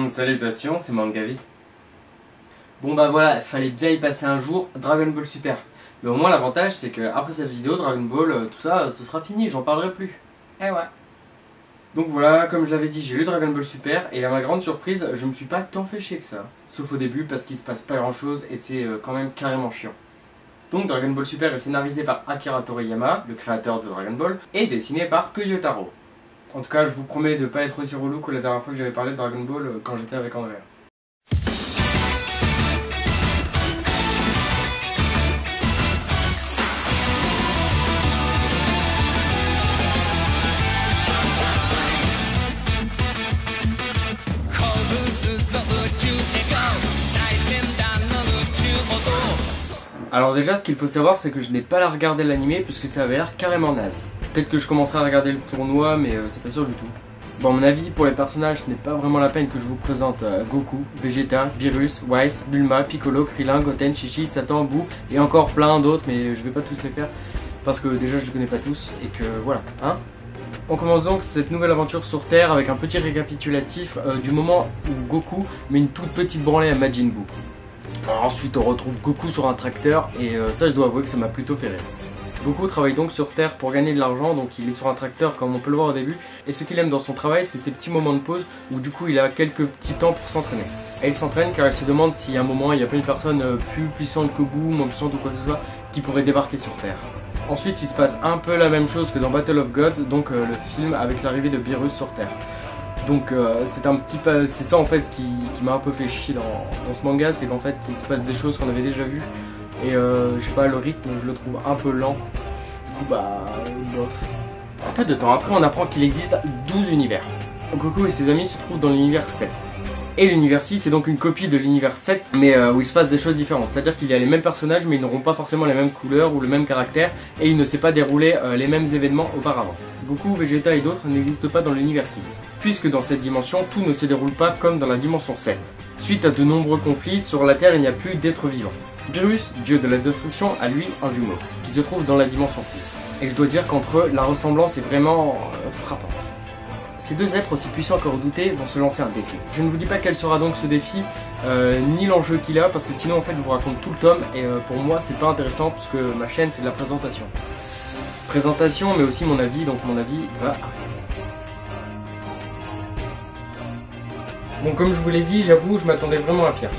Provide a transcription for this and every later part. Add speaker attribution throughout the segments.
Speaker 1: Salutations, c'est Mangavi. Bon bah voilà, il fallait bien y passer un jour, Dragon Ball Super. Mais au moins l'avantage c'est que après cette vidéo, Dragon Ball, tout ça, ce sera fini, j'en parlerai plus. Eh ouais. Donc voilà, comme je l'avais dit, j'ai lu Dragon Ball Super et à ma grande surprise, je me suis pas tant fait chier que ça. Sauf au début parce qu'il se passe pas grand chose et c'est quand même carrément chiant. Donc Dragon Ball Super est scénarisé par Akira Toriyama, le créateur de Dragon Ball, et dessiné par Toyotaro. En tout cas, je vous promets de pas être aussi relou que la dernière fois que j'avais parlé de Dragon Ball quand j'étais avec Andrea. Alors déjà, ce qu'il faut savoir, c'est que je n'ai pas la regardé l'animé puisque ça avait l'air carrément naze. Peut-être que je commencerai à regarder le tournoi, mais c'est pas sûr du tout. Bon, à mon avis, pour les personnages, ce n'est pas vraiment la peine que je vous présente Goku, Vegeta, Beerus, Whis, Bulma, Piccolo, Krillin, Goten, Chi-Chi, Satan, Boo et encore plein d'autres, mais je vais pas tous les faire parce que déjà je les connais pas tous et que voilà, hein. On commence donc cette nouvelle aventure sur Terre avec un petit récapitulatif du moment où Goku met une toute petite branlée à Majin Buu. Alors ensuite on retrouve Goku sur un tracteur et ça je dois avouer que ça m'a plutôt fait rire. Goku travaille donc sur Terre pour gagner de l'argent, donc il est sur un tracteur comme on peut le voir au début, et ce qu'il aime dans son travail c'est ces petits moments de pause où du coup il a quelques petits temps pour s'entraîner. Et il s'entraîne car il se demande si à un moment il n'y a pas une personne plus puissante que Boo, moins puissante ou quoi que ce soit, qui pourrait débarquer sur Terre. Ensuite il se passe un peu la même chose que dans Battle of Gods, donc le film avec l'arrivée de Beerus sur Terre. Donc c'est ça en fait qui m'a un peu fait chier dans ce manga, c'est qu'en fait il se passe des choses qu'on avait déjà vues et je sais pas, le rythme je le trouve un peu lent, du coup bah bof. Peu de temps après on apprend qu'il existe 12 univers. Goku et ses amis se trouvent dans l'univers 7. Et l'univers 6 est donc une copie de l'univers 7 mais où il se passe des choses différentes, c'est-à-dire qu'il y a les mêmes personnages mais ils n'auront pas forcément les mêmes couleurs ou le même caractère et il ne s'est pas déroulé les mêmes événements auparavant. Goku, Vegeta et d'autres n'existent pas dans l'univers 6, puisque dans cette dimension tout ne se déroule pas comme dans la dimension 7. Suite à de nombreux conflits, sur la Terre il n'y a plus d'êtres vivants. Beerus, dieu de la destruction, a lui un jumeau, qui se trouve dans la dimension 6. Et je dois dire qu'entre eux, la ressemblance est vraiment frappante. Ces deux êtres aussi puissants que redoutés vont se lancer un défi. Je ne vous dis pas quel sera donc ce défi, ni l'enjeu qu'il a, parce que sinon en fait je vous raconte tout le tome, et pour moi c'est pas intéressant, puisque ma chaîne c'est de la présentation. Présentation, mais aussi mon avis, donc mon avis va arriver. Bon, comme je vous l'ai dit, j'avoue, je m'attendais vraiment à pire.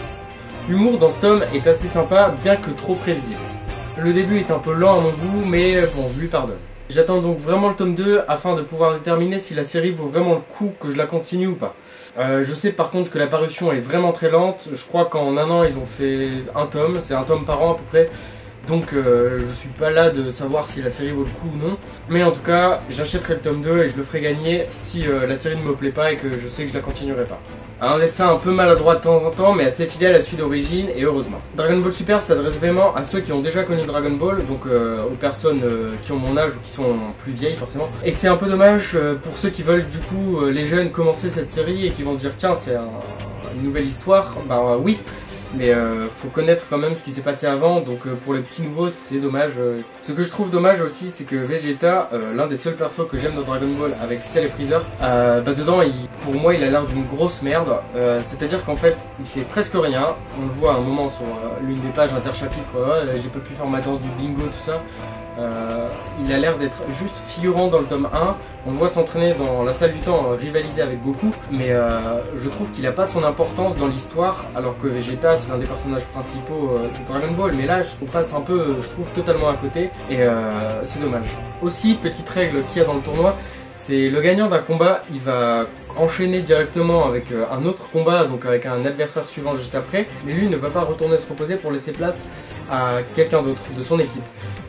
Speaker 1: L'humour dans ce tome est assez sympa, bien que trop prévisible. Le début est un peu lent à mon goût, mais bon, je lui pardonne. J'attends donc vraiment le tome 2 afin de pouvoir déterminer si la série vaut vraiment le coup que je la continue ou pas. Je sais par contre que la parution est vraiment très lente, je crois qu'en un an ils ont fait un tome, c'est un tome par an à peu près. Donc je suis pas là de savoir si la série vaut le coup ou non. Mais en tout cas, j'achèterai le tome 2 et je le ferai gagner si la série ne me plaît pas et que je sais que je la continuerai pas. Un dessin un peu maladroit de temps en temps, mais assez fidèle à celui d'origine, et heureusement. Dragon Ball Super s'adresse vraiment à ceux qui ont déjà connu Dragon Ball, donc aux personnes qui ont mon âge ou qui sont plus vieilles forcément. Et c'est un peu dommage pour ceux qui veulent du coup, les jeunes, commencer cette série et qui vont se dire tiens c'est une nouvelle histoire, bah oui. Mais faut connaître quand même ce qui s'est passé avant, donc pour les petits nouveaux c'est dommage. Ce que je trouve dommage aussi c'est que Vegeta, l'un des seuls persos que j'aime dans Dragon Ball avec Cell et Freezer, dedans pour moi il a l'air d'une grosse merde, c'est à dire qu'en fait il fait presque rien. On le voit à un moment sur l'une des pages interchapitres, j'ai pas pu faire ma danse du bingo tout ça. Il a l'air d'être juste figurant dans le tome 1, on le voit s'entraîner dans la salle du temps, rivaliser avec Goku, mais je trouve qu'il n'a pas son importance dans l'histoire, alors que Vegeta c'est l'un des personnages principaux de Dragon Ball, mais là je passe un peu, je trouve totalement à côté, et c'est dommage. Aussi, petite règle qu'il y a dans le tournoi, c'est le gagnant d'un combat, il va enchaîner directement avec un autre combat, donc avec un adversaire suivant juste après, mais lui ne va pas retourner se reposer pour laisser place à quelqu'un d'autre de son équipe.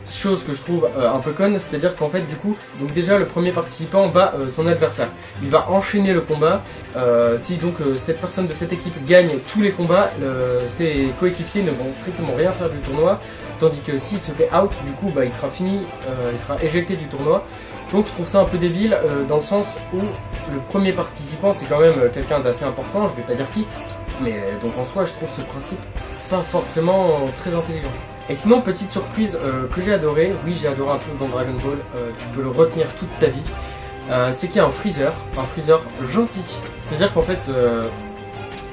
Speaker 1: Chose que je trouve un peu conne, c'est-à-dire qu'en fait du coup, donc déjà le premier participant bat son adversaire. Il va enchaîner le combat, si donc cette personne de cette équipe gagne tous les combats, ses coéquipiers ne vont strictement rien faire du tournoi, tandis que s'il se fait out, du coup bah, il sera fini, il sera éjecté du tournoi. Donc je trouve ça un peu débile dans le sens où le premier participant c'est quand même quelqu'un d'assez important, je vais pas dire qui, mais donc en soi je trouve ce principe pas forcément très intelligent. Et sinon, petite surprise que j'ai adoré, oui j'ai adoré un truc dans Dragon Ball, tu peux le retenir toute ta vie, c'est qu'il y a un Freezer gentil. C'est-à-dire qu'en fait,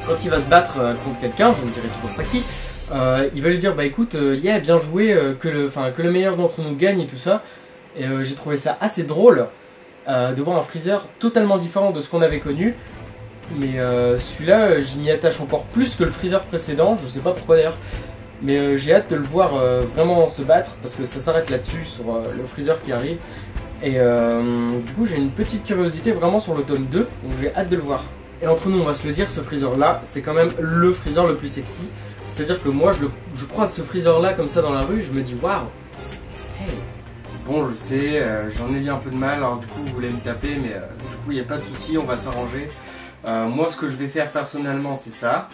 Speaker 1: Quand il va se battre contre quelqu'un, je ne dirai toujours pas qui, il va lui dire bah écoute, yeah, bien joué, que le meilleur d'entre nous gagne et tout ça. Et j'ai trouvé ça assez drôle de voir un Freezer totalement différent de ce qu'on avait connu. Mais celui-là, je m'y attache encore plus que le Freezer précédent, je sais pas pourquoi d'ailleurs. Mais j'ai hâte de le voir vraiment se battre parce que ça s'arrête là-dessus sur le Freezer qui arrive. Et du coup j'ai une petite curiosité vraiment sur le tome 2, donc j'ai hâte de le voir. Et entre nous on va se le dire, ce Freezer là c'est quand même le Freezer le plus sexy. C'est à dire que moi je croise ce Freezer là comme ça dans la rue, je me dis waouh. Hey. Bon je sais, j'en ai dit un peu de mal, alors du coup vous voulez me taper, mais du coup il n'y a pas de souci, on va s'arranger. Moi ce que je vais faire personnellement c'est ça.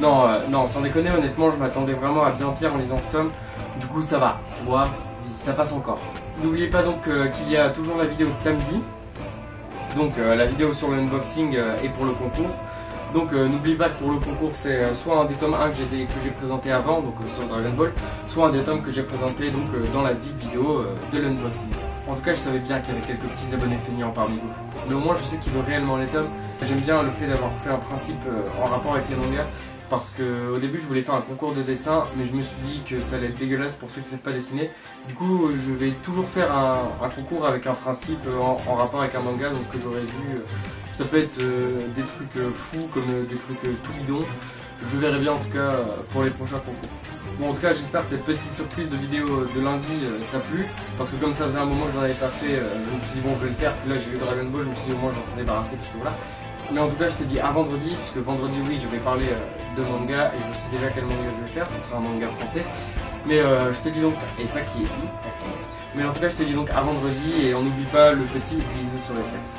Speaker 1: Non, non, sans déconner, honnêtement, je m'attendais vraiment à bien pire en lisant ce tome. Du coup, ça va, tu vois, ça passe encore. N'oubliez pas donc qu'il y a toujours la vidéo de samedi. Donc, la vidéo sur le unboxing et pour le concours. Donc, n'oubliez pas que pour le concours, c'est soit un des tomes 1 que j'ai présenté avant, donc sur Dragon Ball, soit un des tomes que j'ai présenté donc dans la dite vidéo de l'unboxing. En tout cas, je savais bien qu'il y avait quelques petits abonnés feignants parmi vous. Mais au moins, je sais qu'il veut réellement les tomes. J'aime bien le fait d'avoir fait un principe en rapport avec les mangas. Parce que au début je voulais faire un concours de dessin, mais je me suis dit que ça allait être dégueulasse pour ceux qui ne savent pas dessiner. Du coup je vais toujours faire un concours avec un principe en rapport avec un manga, donc que j'aurais vu. Ça peut être des trucs fous comme des trucs tout bidons. Je verrai bien en tout cas pour les prochains concours. Bon en tout cas j'espère que cette petite surprise de vidéo de lundi t'a plu. Parce que comme ça faisait un moment que j'en avais pas fait, je me suis dit bon je vais le faire. Puis là j'ai eu Dragon Ball, je me suis dit au moins j'en serais débarrassé parce que voilà. Mais en tout cas je te dis à vendredi, puisque vendredi oui je vais parler de manga et je sais déjà quel manga je vais faire, ce sera un manga français. Mais je te dis donc, et pas qui est I, mais en tout cas je te dis donc à vendredi et on n'oublie pas le petit bisou sur les fesses.